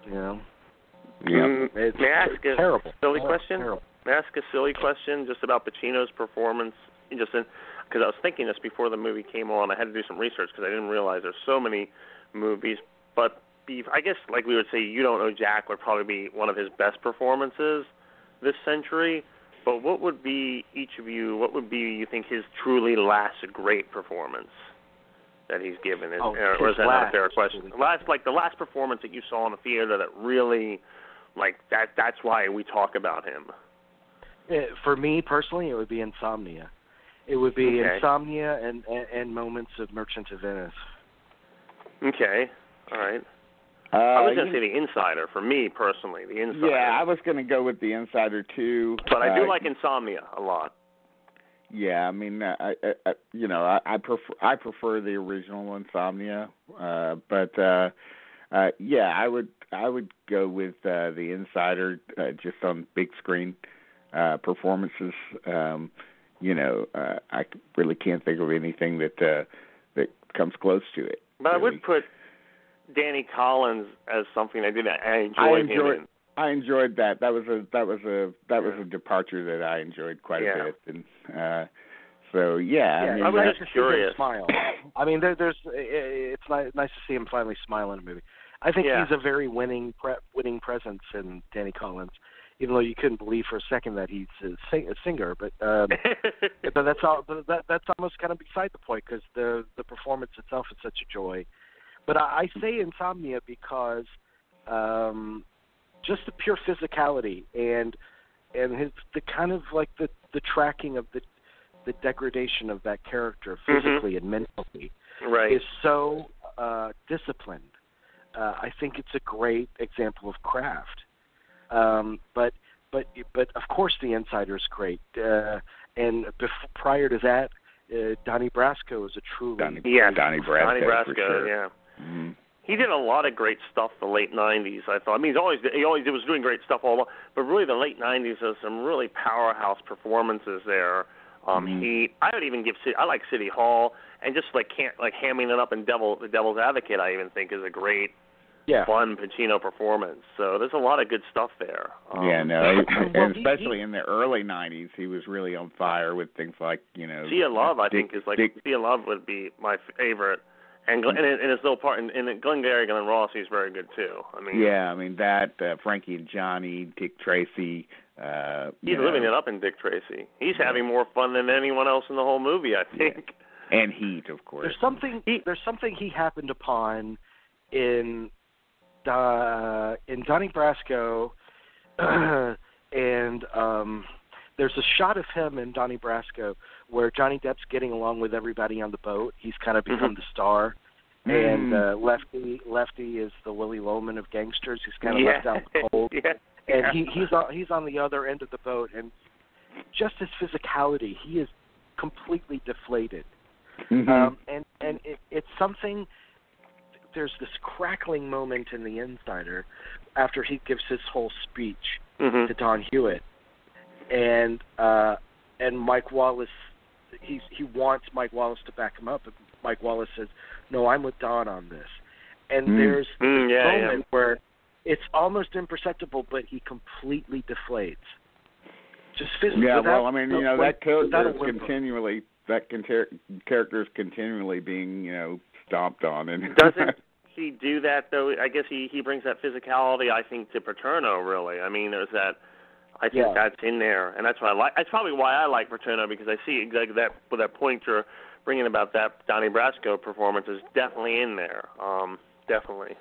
You know. Yeah. It's May I ask a terrible. silly question? Terrible. May I ask a silly question just about Pacino's performance? Because I was thinking this before the movie came on. I had to do some research because I didn't realize there's so many movies. But I guess, like we would say, You Don't Know Jack would probably be one of his best performances this century. But what would be, each of you, what would be, you think, his truly last great performance that he's given? Or is that not a fair question? The last performance that you saw in the theater that really, like, that's why we talk about him. For me, personally, it would be Insomnia. It would be Insomnia and moments of Merchant of Venice. Okay, all right. I was going to say The Insider, for me personally, The Insider. Yeah, I was going to go with The Insider, too. But I do like Insomnia a lot. Yeah, I mean, I prefer the original Insomnia, but yeah, I would go with The Insider just on big screen performances. I really can't think of anything that comes close to it. But really. I would put Danny Collins as something I enjoyed him in. I enjoyed that. That was a departure that I enjoyed quite a bit, and so yeah. I was just curious. Smile. I mean, it's nice to see him finally smile in a movie. I think he's a very winning presence in Danny Collins, even though you couldn't believe for a second that he's a singer. But but that's almost kind of beside the point because the performance itself is such a joy. But I say Insomnia because just the pure physicality and the kind of like the tracking of the degradation of that character physically and mentally is so disciplined. I think it's a great example of craft. But of course The Insider is great. And prior to that, Donnie Brasco is a truly Donnie Brasco, for sure. Yeah. Mm-hmm. He did a lot of great stuff the late 90s, I thought. I mean, he always was doing great stuff all along, but really the late 90s there's some really powerhouse performances there. Heat. I would even give I like City Hall, and just like hamming it up in The Devil's Advocate, I even think is a great, fun Pacino performance. So there's a lot of good stuff there. And especially in the early 90s, he was really on fire with things like, Sea of Love, I think, is like Sea of Love would be my favorite. And his little part in Glengarry Glen Ross, he's very good too. I mean, that Frankie and Johnny, Dick Tracy. He's living it up in Dick Tracy. He's having more fun than anyone else in the whole movie, I think. Yeah. And Heat, of course. There's something he happened upon in Donnie Brasco, and there's a shot of him in Donnie Brasco where Johnny Depp's getting along with everybody on the boat. He's kind of become the star. And Lefty is the Willy Loman of gangsters. He's kind of left out in the cold. And he's on the other end of the boat. And just his physicality, he is completely deflated. And it's something. There's this crackling moment in The Insider after he gives his whole speech to Don Hewitt. And Mike Wallace, he wants Mike Wallace to back him up, but Mike Wallace says, "No, I'm with Don on this." And there's this moment where it's almost imperceptible, but he completely deflates. Just physically. Yeah, well, I mean, that character is continually being, stomped on. And doesn't he do that though? I guess he brings that physicality, I think, to Paterno. Really, I mean, there's that. I think that's in there, and that's what I like. That's probably why I like Paterno, because I see exactly that with that point you're bringing about that Donnie Brasco performance is definitely in there. Definitely.